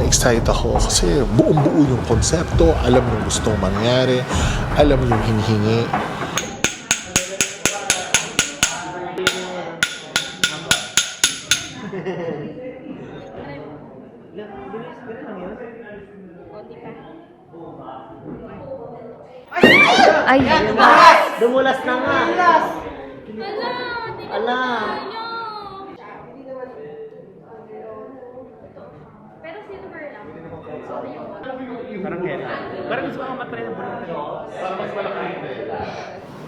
na-excite ako kasi buong-buo yung konsepto, alam yung gustong mangyari, alam yung hinihingi. Ay, Dumulas na nga. Ala. pero silver lang. Parang kailan. Parang gusto ko matry na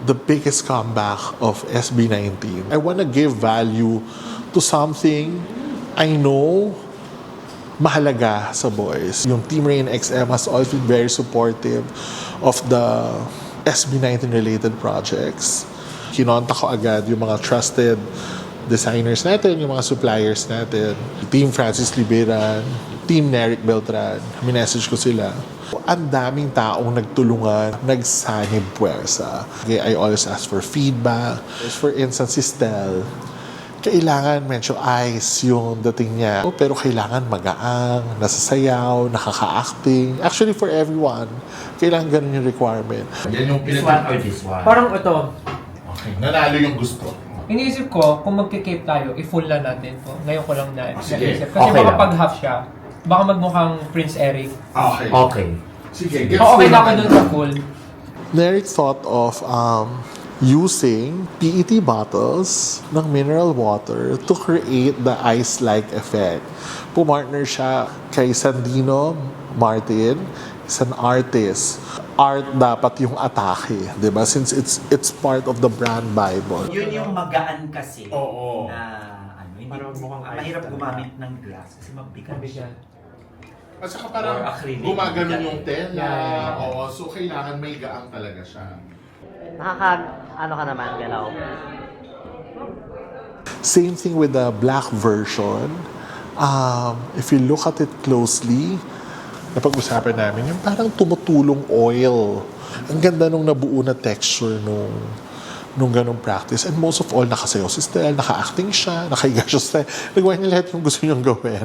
The biggest comeback of SB19. I want to give value to something I know mahalaga sa boys. Yung Team Rain XM has always been very supportive of the SB19 related projects. Kinonta ko agad yung mga trusted designers natin, yung mga suppliers natin. Team Francis Liberan, Team Neric Beltran. Minessage ko sila. Ang daming taong nagtulungan, nagsanib puwersa. Okay, I always ask for feedback. For instance, si Stel, kailangan medyo ice yung dating niya. Pero kailangan magaang, nasasayaw, nakaka-acting. Actually, for everyone, kailangan ganun yung requirement. Yan yung This one or this one? Parang ito, Okay, nanalo yung gusto. iniisip ko, kung magkikape tayo, i-full na natin to. Ngayon ko lang Sige. naisip. Kasi Okay baka lang. pag half siya, baka magmukhang Prince Eric. Okay. Okay. Sige, Okay na ako dun sa full. Neric thought of using PET bottles ng mineral water to create the ice-like effect. Pumartner siya kay Sandino Martin, isang artist. Art dapat yung atake, di ba? Since it's part of the brand Bible. Yun yung magaan kasi. Oo. Na ano, hindi Parang mukhang ice mahirap talaga. gumamit ng glass kasi mabigat siya. At saka parang Or acrylic. gumaganon yung tela. Yeah. Oo, so kailangan may gaang talaga siya. ano ka naman, galaw? Same thing with the black version. If you look at it closely, napag-usapan namin, yung parang tumutulong oil. Ang ganda nung nabuo na texture nung ganong practice. And most of all, nakasayaw si Stel, naka-acting siya, nakahiga siya sa nagawa niya lahat yung gusto niyang gawin.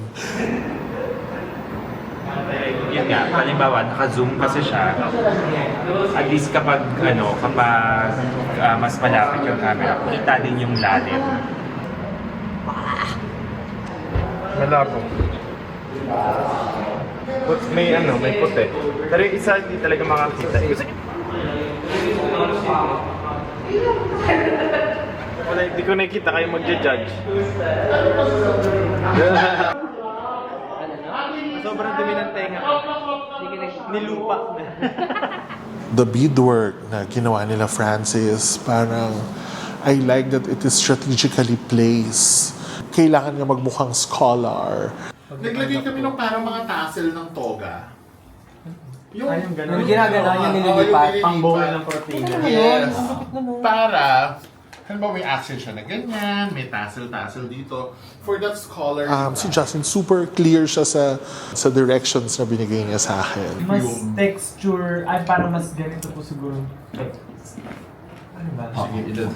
Yun nga, halimbawa, naka-zoom kasi siya. At least kapag mas malapit yung camera, kita din yung lalim. Malabo. May puti. Pero yung isa hindi talaga makakita. Gusto niyo? Wala, hindi ko nakikita kayo magja-judge. Sobrang dumi ng tenga. Nilupa. The beadwork na ginawa nila Francis, parang I like that it is strategically placed. Kailangan niya magmukhang scholar. Naglagay kami ng parang mga tassel ng toga. Yung ganun. Yung ginagana, yung nililipat, Pangbuhay ng protina. Yes. Para, halimbawa may action siya na ganyan, may tassel-tassel dito. For that scholar. Si Justin, super clear siya sa directions na binigay niya sa akin. Mas texture, ay parang mas ganito po siguro. Ano ba?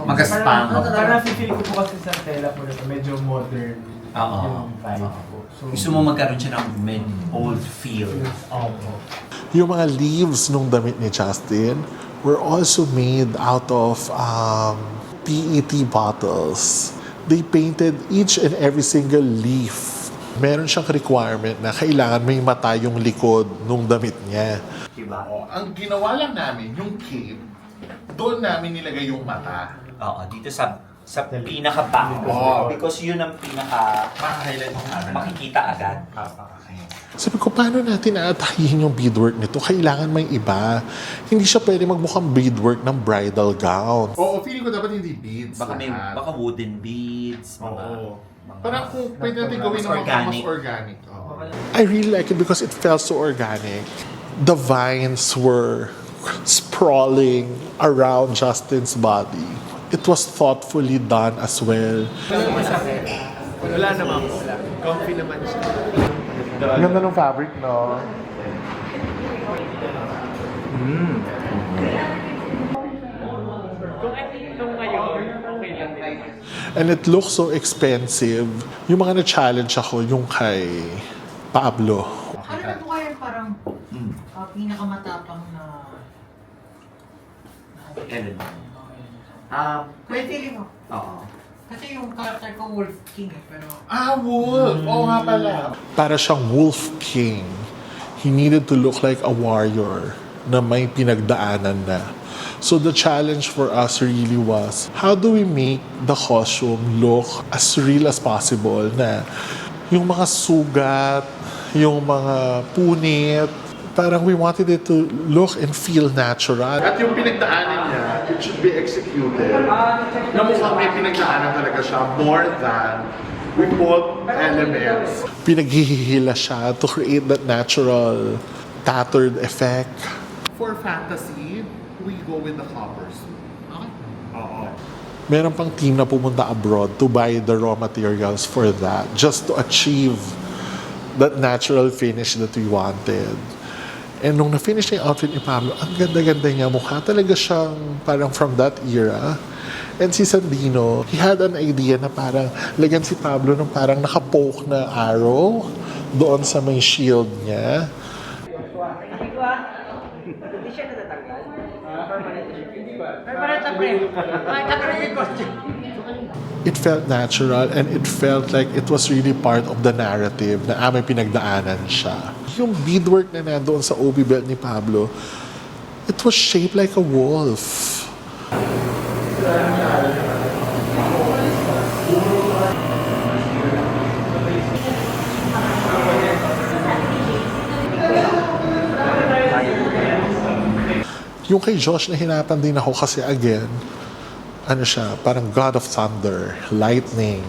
Magaspang. Parang feel ko po kasi sa tela po nito, medyo modern Oo. yung vibe po. So, Gusto mo magkaroon siya ng old feel. Yung mga leaves nung damit ni Justin were also made out of PET bottles. They painted each and every single leaf. Meron siyang requirement na kailangan may mata yung likod nung damit niya. Diba? Oo, ang ginawa lang namin, yung cape, doon namin nilagay yung mata. Oo, dito sa pinaka-back. Oo. Because yun ang pinaka Maka-highlight yung camera. makikita agad. Sabi ko, paano natin aatahihin yung beadwork nito? Kailangan may iba. Hindi siya pwede magmukhang beadwork ng bridal gown. Oo, feeling ko dapat hindi beads. lahat. Baka wooden beads, Oo. Parang kung pwede natin gawin ng mga mas organic. Oo. I really like it because it felt so organic. The vines were sprawling around Justin's body. It was thoughtfully done as well. Wala naman po. Comfy naman siya. Ang ganda ng fabric, no? Kung itong ngayon, okay lang din. And it looks so expensive. Yung mga na-challenge ako, yung kay Pablo. Ano po kaya parang pinakamatapang na... Ellen. May feeling mo. Oo. Kasi yung character ko, Wolf King eh, pero... Wolf! Oo nga pala. Para siyang Wolf King. He needed to look like a warrior na may pinagdaanan na. So the challenge for us really was, how do we make the costume look as real as possible na yung mga sugat, yung mga punit, parang we wanted it to look and feel natural. At yung pinagdaanan niya, it should be executed. Na mukhang may pinagdaanan talaga siya more than we put elements. Pinaghihila siya to create that natural tattered effect. For fantasy, we go with the coppers. Okay? Oo. Meron pang team na pumunta abroad to buy the raw materials for that, just to achieve that natural finish that we wanted. And nung na-finish na yung outfit ni Pablo, ang ganda-ganda niya. Mukha talaga siyang parang from that era. And si Sandino, he had an idea na parang lagyan si Pablo ng parang nakapoke na arrow doon sa may shield niya. Hindi siya natatanggal. Permanent na pre. Nakakatagal yung costume. It felt natural and it felt like it was really part of the narrative na may pinagdaanan siya. Yung beadwork na nandoon sa obi belt ni Pablo, it was shaped like a wolf. Yung kay Josh, nahirapan din ako kasi again, ano siya, parang God of Thunder, lightning.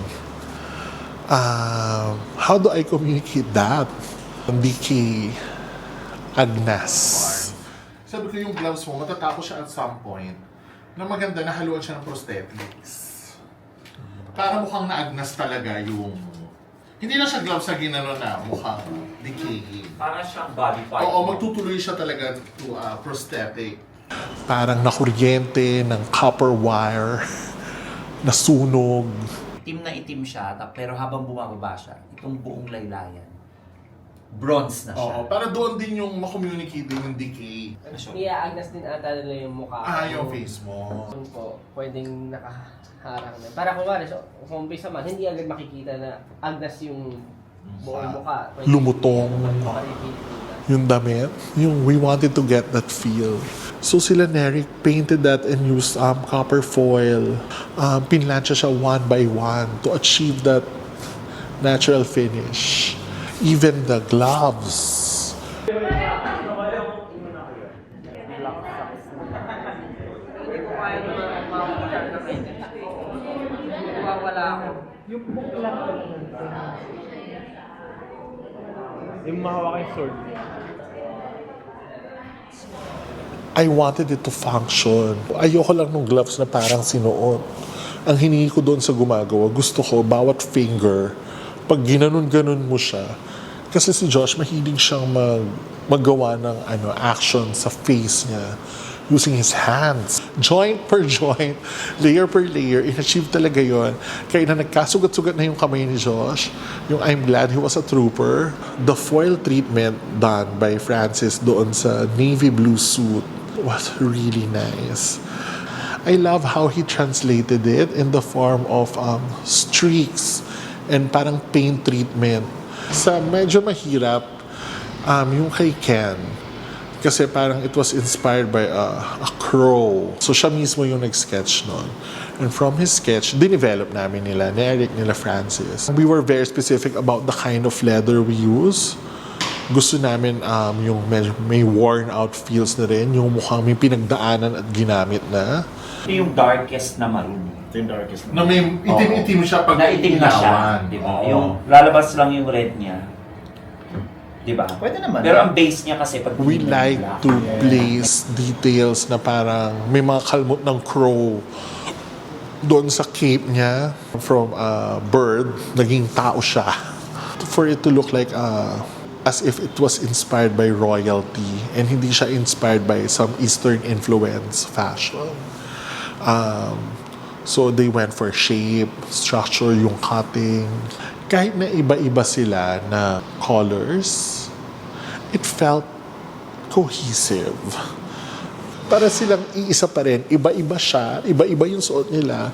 How do I communicate that? Hindi kay Agnes. Sabi ko yung gloves mo, matatapos siya at some point na maganda na haluan siya ng prosthetics. Para mukhang naagnas talaga yung... Hindi na siya gloves na ginano na mukhang decaying. Para siyang body part. Oo, magtutuloy siya talaga to prosthetic. Parang nakuryente ng copper wire, nasunog. Itim na itim siya, pero habang bumababa siya, itong buong laylayan, bronze na siya. Oo, para doon din yung makommunicate din yung decay. Iaagnas din ata nila yung mukha. Yung face mo. Yun po, pwedeng nakaharang na. Para kung wala, so, kung umpisa man, hindi agad makikita na agnas yung buong mukha. Pwede Lumutong. ma-reveal nila. Yung damit, yung we wanted to get that feel. So sila Neric painted that and used copper foil. Pinlansya siya one by one to achieve that natural finish. Even the gloves. Hindi ko kaya naman mawawala na wala ako. Yung book lang yung mahawak yung sword niya. I wanted it to function. Ayoko lang ng gloves na parang sinuot. Ang hiningi ko doon sa gumagawa, gusto ko bawat finger, pag ginanon-ganon mo siya, kasi si Josh mahilig siyang maggawa ng action sa face niya using his hands. Joint per joint, layer per layer, in-achieve talaga yon. Kaya na nagkasugat-sugat na yung kamay ni Josh, yung I'm glad he was a trooper, the foil treatment done by Francis doon sa navy blue suit was really nice. I love how he translated it in the form of streaks and parang paint treatment. Sa medyo mahirap, yung kay Ken, kasi parang it was inspired by a crow. So siya mismo yung nag-sketch nun. And from his sketch, dinevelop namin nila, ni Eric, nila Francis. We were very specific about the kind of leather we use. Gusto namin yung medyo may worn out feels na rin, yung mukhang may pinagdaanan at ginamit na. Ito yung darkest na maroon. Na may itim-itim siya pag Naitim na siya, ilawan. di ba? Oo. Yung lalabas lang yung red niya. Di ba? Pwede naman. Pero ang base niya kasi pag We like to place details na parang may mga kalmot ng crow doon sa cape niya. From a bird, naging tao siya. For it to look like as if it was inspired by royalty and hindi siya inspired by some Eastern influence fashion. So they went for shape, structure, yung cutting. Kahit na iba-iba sila na colors, it felt cohesive. Para silang iisa pa rin. Iba-iba siya, iba-iba yung suot nila,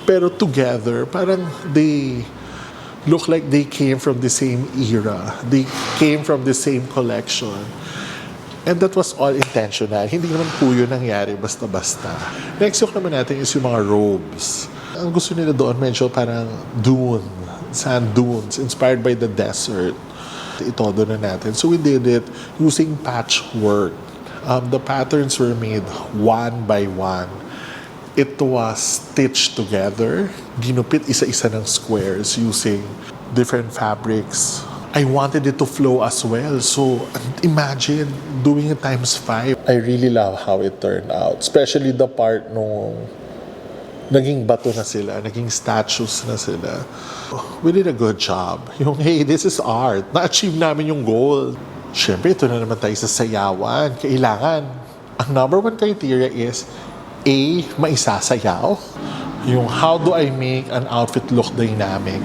pero together, parang they look like they came from the same era. They came from the same collection. And that was all intentional. Hindi naman po yun nangyari basta-basta. Next look naman natin is yung mga robes. Ang gusto nila doon medyo parang dune, sand dunes, inspired by the desert. Ito doon na natin. So we did it using patchwork. The patterns were made one by one. It was stitched together. Ginupit isa-isa ng squares using different fabrics. I wanted it to flow as well. So imagine doing it times 5. I really love how it turned out. Especially the part nung naging bato na sila, naging statues na sila. We did a good job. Yung, hey, this is art. Na-achieve namin yung goal. Siyempre, ito na naman tayo sa sayawan. Kailangan, ang number 1 criteria is A, maisasayaw. Yung how do I make an outfit look dynamic.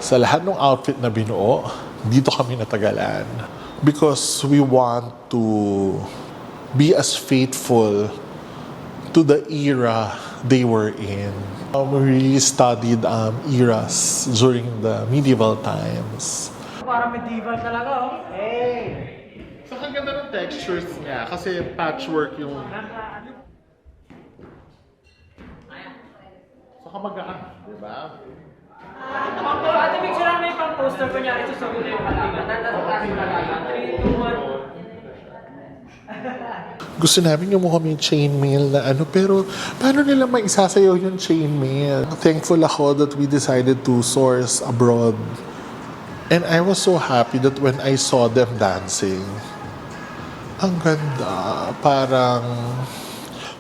Sa lahat ng outfit na binuo, dito kami natagalan. Because we want to be as faithful to the era they were in. We really studied eras during the medieval times. Parang medieval talaga, oh. Saka ganda ng textures niya kasi patchwork yung... Saka magaan, di ba? Ate, picture lang may pang poster ko niya. Ito sa gulo yung halaman. Nandang halaman. 3, 2, 1. Gusto namin yung mukhang may chainmail na ano, pero paano nila maisasayaw yung chainmail? Thankful ako that we decided to source abroad. And I was so happy that when I saw them dancing, ang ganda. Parang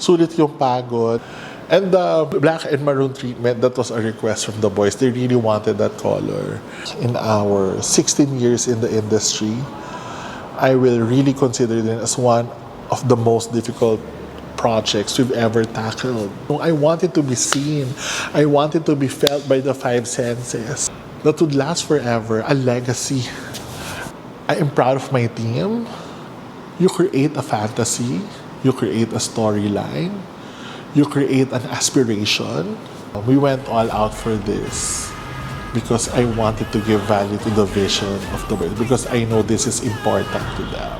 sulit yung pagod. And the black and maroon treatment, that was a request from the boys. They really wanted that color. In our 16 years in the industry, I will really consider it as one of the most difficult projects we've ever tackled. I want it to be seen. I want it to be felt by the 5 senses. That would last forever, a legacy. I am proud of my team. You create a fantasy. You create a storyline. You create an aspiration. We went all out for this because I wanted to give value to the vision of the world because I know this is important to them.